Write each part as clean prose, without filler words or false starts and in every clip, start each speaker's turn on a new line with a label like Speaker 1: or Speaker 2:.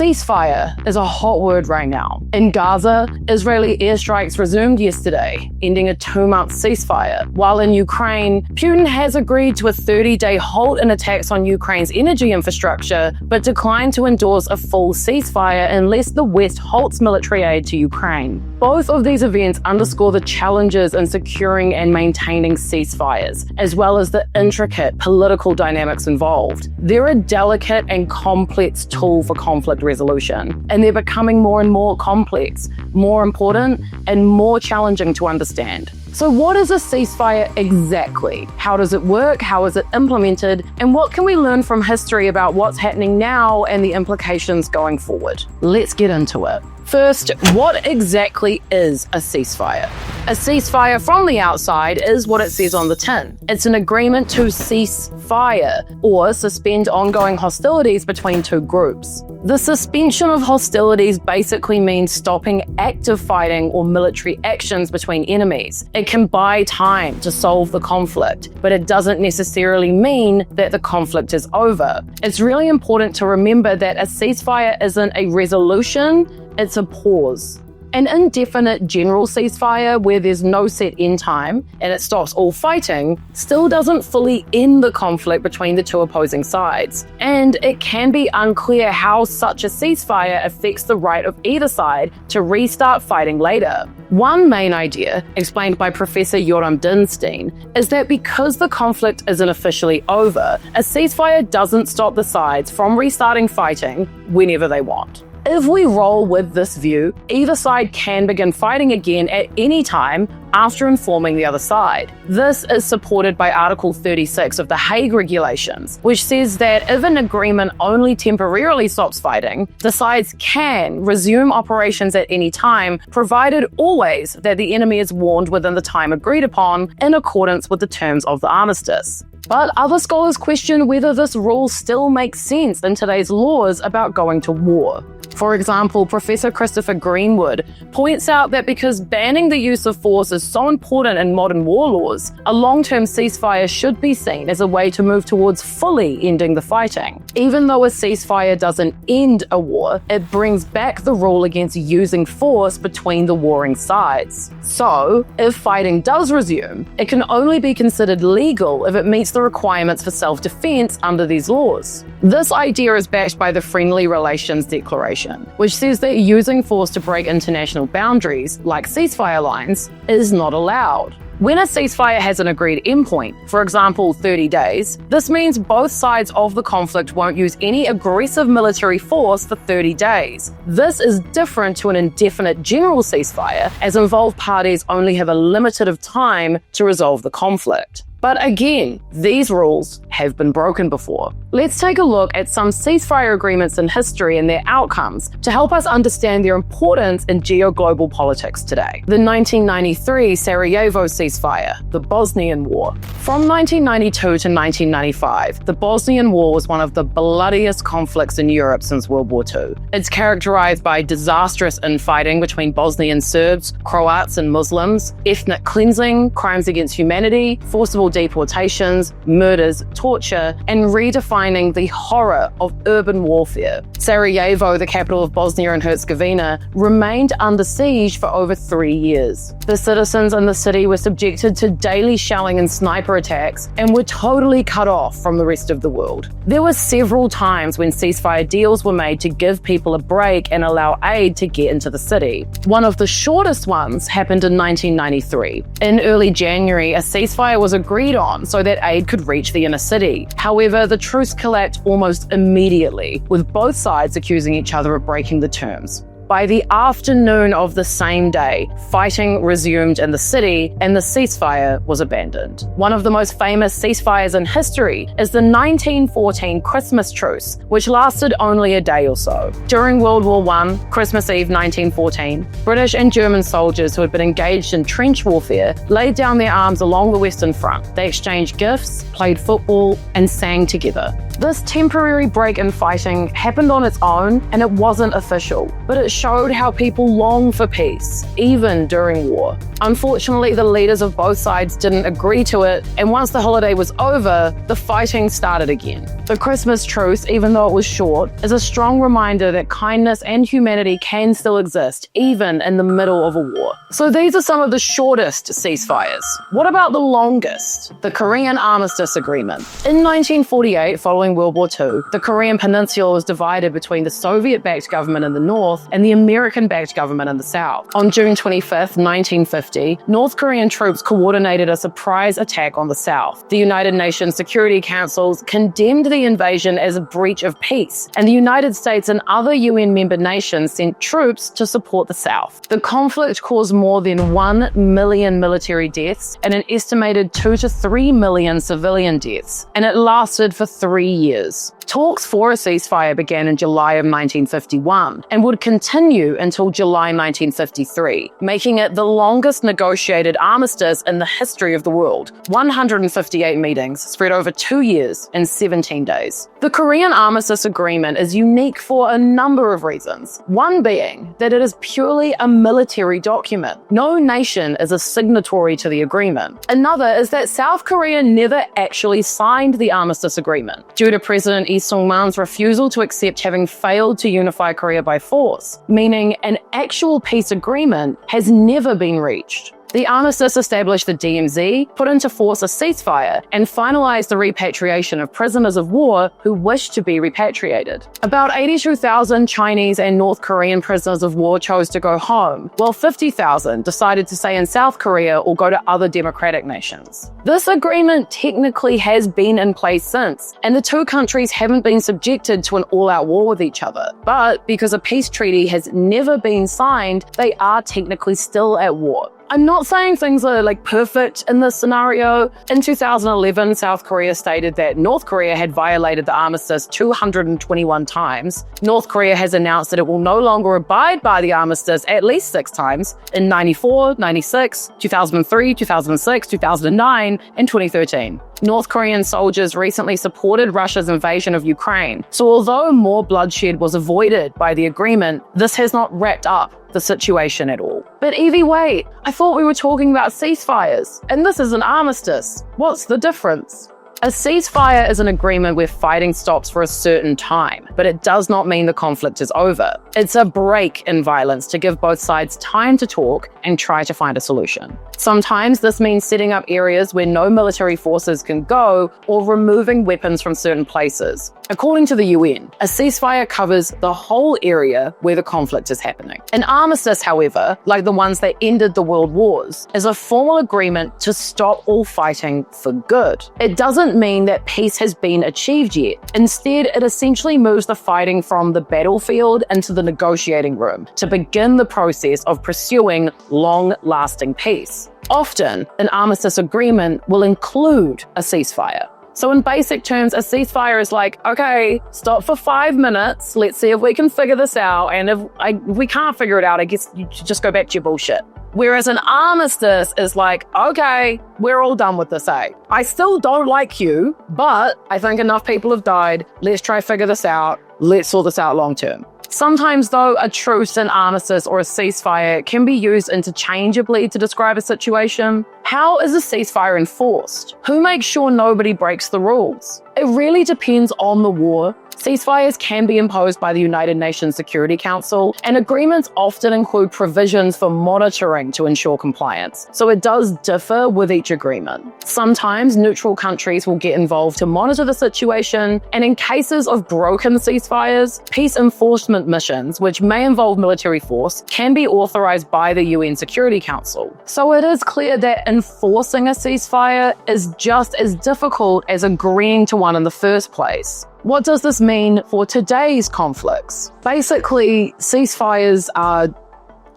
Speaker 1: Ceasefire is a hot word right now. In Gaza, Israeli airstrikes resumed yesterday, ending a 2-month ceasefire, while in Ukraine, Putin has agreed to a 30-day halt in attacks on Ukraine's energy infrastructure, but declined to endorse a full ceasefire unless the West halts military aid to Ukraine. Both of these events underscore the challenges in securing and maintaining ceasefires, as well as the intricate political dynamics involved. They're a delicate and complex tool for conflict resolution, and they're becoming more and more complex, more important, and more challenging to understand. So what is a ceasefire exactly? How does it work? How is it implemented? And what can we learn from history about what's happening now and the implications going forward? Let's get into it. First, what exactly is a ceasefire? A ceasefire from the outside is what it says on the tin. It's an agreement to cease fire, or suspend ongoing hostilities between two groups. The suspension of hostilities basically means stopping active fighting or military actions between enemies. It can buy time to solve the conflict, but it doesn't necessarily mean that the conflict is over. It's really important to remember that a ceasefire isn't a resolution, it's a pause. An indefinite general ceasefire where there's no set end time and it stops all fighting still doesn't fully end the conflict between the two opposing sides. And it can be unclear how such a ceasefire affects the right of either side to restart fighting later. One main idea, explained by Professor Yoram Dinstein, is that because the conflict isn't officially over, a ceasefire doesn't stop the sides from restarting fighting whenever they want. If we roll with this view, either side can begin fighting again at any time after informing the other side. This is supported by Article 36 of the Hague Regulations, which says that if an agreement only temporarily stops fighting, the sides can resume operations at any time, provided always that the enemy is warned within the time agreed upon in accordance with the terms of the armistice. But other scholars question whether this rule still makes sense in today's laws about going to war. For example, Professor Christopher Greenwood points out that because banning the use of force is so important in modern war laws, a long-term ceasefire should be seen as a way to move towards fully ending the fighting. Even though a ceasefire doesn't end a war, it brings back the rule against using force between the warring sides. So, if fighting does resume, it can only be considered legal if it meets the requirements for self-defense under these laws. This idea is backed by the Friendly Relations Declaration, which says that using force to break international boundaries, like ceasefire lines, is not allowed. When a ceasefire has an agreed endpoint, for example 30 days, this means both sides of the conflict won't use any aggressive military force for 30 days. This is different to an indefinite general ceasefire, as involved parties only have a limited of time to resolve the conflict. But again, these rules have been broken before. Let's take a look at some ceasefire agreements in history and their outcomes to help us understand their importance in geo-global politics today. The 1993 Sarajevo ceasefire, the Bosnian War. From 1992 to 1995, the Bosnian War was one of the bloodiest conflicts in Europe since World War II. It's characterized by disastrous infighting between Bosnian Serbs, Croats, and Muslims, ethnic cleansing, crimes against humanity, forcible deportations, murders, torture, and redefining the horror of urban warfare. Sarajevo, the capital of Bosnia and Herzegovina, remained under siege for over 3 years. The citizens in the city were subjected to daily shelling and sniper attacks and were totally cut off from the rest of the world. There were several times when ceasefire deals were made to give people a break and allow aid to get into the city. One of the shortest ones happened in 1993. In early January, a ceasefire was agreed on so that aid could reach the inner city. However, the truce collapsed almost immediately, with both sides accusing each other of breaking the terms. By the afternoon of the same day, fighting resumed in the city and the ceasefire was abandoned. One of the most famous ceasefires in history is the 1914 Christmas truce, which lasted only a day or so. During World War I, Christmas Eve 1914, British and German soldiers who had been engaged in trench warfare laid down their arms along the Western Front. They exchanged gifts, played football, and sang together. This temporary break in fighting happened on its own, and it wasn't official, but it showed how people long for peace, even during war. Unfortunately, the leaders of both sides didn't agree to it, and once the holiday was over, the fighting started again. The Christmas truce, even though it was short, is a strong reminder that kindness and humanity can still exist, even in the middle of a war. So these are some of the shortest ceasefires. What about the longest? The Korean Armistice Agreement. In 1948, following World War II, the Korean Peninsula was divided between the Soviet-backed government in the north and the American-backed government in the south. On June 25, 1950, North Korean troops coordinated a surprise attack on the south. The United Nations Security Council condemned the invasion as a breach of peace, and the United States and other UN member nations sent troops to support the south. The conflict caused more than 1 million military deaths and an estimated 2 to 3 million civilian deaths, and it lasted for 3 years. Talks for a ceasefire began in July of 1951 and would continue until July 1953, making it the longest negotiated armistice in the history of the world. 158 meetings spread over 2 years and 17 days. The Korean Armistice Agreement is unique for a number of reasons. One being that it is purely a military document. No nation is a signatory to the agreement. Another is that South Korea never actually signed the Armistice Agreement due to President Lee Sung-man's refusal to accept having failed to unify Korea by force, meaning an actual peace agreement has never been reached. The armistice established the DMZ, put into force a ceasefire, and finalized the repatriation of prisoners of war who wished to be repatriated. About 82,000 Chinese and North Korean prisoners of war chose to go home, while 50,000 decided to stay in South Korea or go to other democratic nations. This agreement technically has been in place since, and the two countries haven't been subjected to an all-out war with each other. But because a peace treaty has never been signed, they are technically still at war. I'm not saying things are perfect in this scenario. In 2011, South Korea stated that North Korea had violated the armistice 221 times. North Korea has announced that it will no longer abide by the armistice at least 6 times in 94, 96, 2003, 2006, 2009, and 2013. North Korean soldiers recently supported Russia's invasion of Ukraine. So although more bloodshed was avoided by the agreement, this has not wrapped up the situation at all. But Evie, wait, I thought we were talking about ceasefires, and this is an armistice. What's the difference? A ceasefire is an agreement where fighting stops for a certain time, but it does not mean the conflict is over. It's a break in violence to give both sides time to talk and try to find a solution. Sometimes this means setting up areas where no military forces can go or removing weapons from certain places. According to the UN, a ceasefire covers the whole area where the conflict is happening. An armistice, however, like the ones that ended the world wars, is a formal agreement to stop all fighting for good. It doesn't mean that peace has been achieved yet. Instead, it essentially moves the fighting from the battlefield into the negotiating room to begin the process of pursuing long-lasting peace. Often, an armistice agreement will include a ceasefire. So in basic terms, a ceasefire is okay, stop for 5 minutes, let's see if we can figure this out, and if we can't figure it out, I guess you should just go back to your bullshit. Whereas an armistice is okay, we're all done with this, eh? I still don't like you, but I think enough people have died, let's try to figure this out, let's sort this out long term. Sometimes, though, a truce, an armistice, or a ceasefire can be used interchangeably to describe a situation. How is a ceasefire enforced? Who makes sure nobody breaks the rules? It really depends on the war. Ceasefires can be imposed by the United Nations Security Council, and agreements often include provisions for monitoring to ensure compliance, so it does differ with each agreement. Sometimes neutral countries will get involved to monitor the situation, and in cases of broken ceasefires, peace enforcement missions, which may involve military force, can be authorized by the UN Security Council. So it is clear that enforcing a ceasefire is just as difficult as agreeing to one in the first place. What does this mean for today's conflicts? Basically, ceasefires are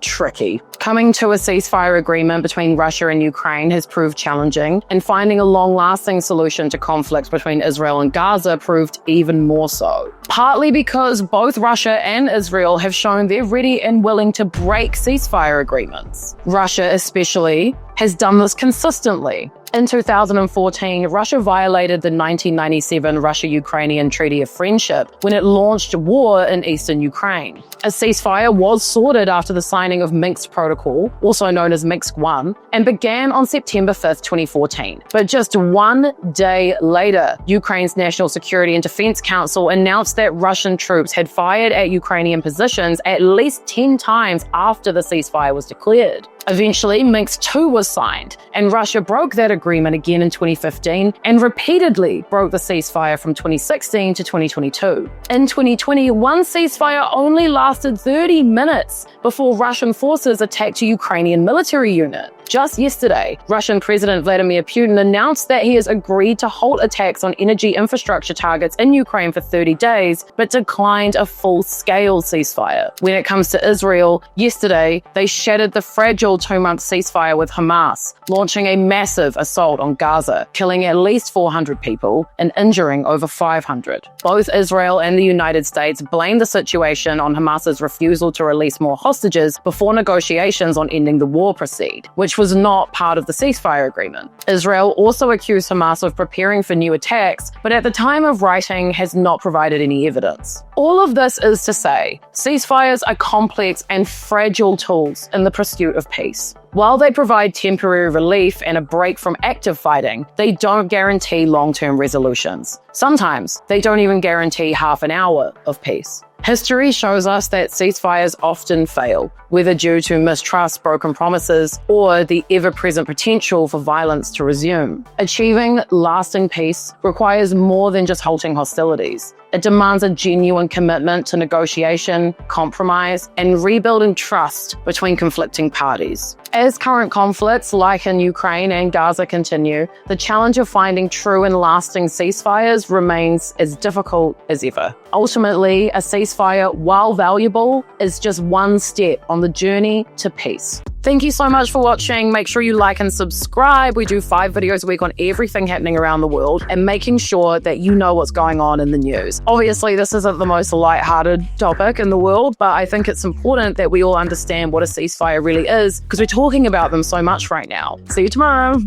Speaker 1: tricky. Coming to a ceasefire agreement between Russia and Ukraine has proved challenging, and finding a long-lasting solution to conflicts between Israel and Gaza proved even more so. Partly because both Russia and Israel have shown they're ready and willing to break ceasefire agreements. Russia especially has done this consistently. In 2014, Russia violated the 1997 Russia-Ukrainian Treaty of Friendship when it launched war in eastern Ukraine. A ceasefire was sorted after the signing of Minsk Protocol, also known as Minsk I, and began on September 5, 2014. But just 1 day later, Ukraine's National Security and Defense Council announced that Russian troops had fired at Ukrainian positions at least 10 times after the ceasefire was declared. Eventually, Minsk II was signed, and Russia broke that agreement again in 2015 and repeatedly broke the ceasefire from 2016 to 2022. In 2020, one ceasefire only lasted 30 minutes before Russian forces attacked a Ukrainian military unit. Just yesterday, Russian President Vladimir Putin announced that he has agreed to halt attacks on energy infrastructure targets in Ukraine for 30 days, but declined a full-scale ceasefire. When it comes to Israel, yesterday, they shattered the fragile 2-month ceasefire with Hamas, launching a massive assault on Gaza, killing at least 400 people and injuring over 500. Both Israel and the United States blamed the situation on Hamas's refusal to release more hostages before negotiations on ending the war proceed, which was not part of the ceasefire agreement. Israel also accused Hamas of preparing for new attacks, but at the time of writing has not provided any evidence. All of this is to say, ceasefires are complex and fragile tools in the pursuit of peace. While they provide temporary relief and a break from active fighting, they don't guarantee long-term resolutions. Sometimes, they don't even guarantee half an hour of peace. History shows us that ceasefires often fail, whether due to mistrust, broken promises, or the ever-present potential for violence to resume. Achieving lasting peace requires more than just halting hostilities. It demands a genuine commitment to negotiation, compromise, and rebuilding trust between conflicting parties. As current conflicts like in Ukraine and Gaza continue, the challenge of finding true and lasting ceasefires remains as difficult as ever. Ultimately, a ceasefire, while valuable, is just one step on the journey to peace. Thank you so much for watching. Make sure you like and subscribe. We do 5 videos a week on everything happening around the world and making sure that you know what's going on in the news. Obviously, this isn't the most lighthearted topic in the world, but I think it's important that we all understand what a ceasefire really is because we're talking about them so much right now. See you tomorrow.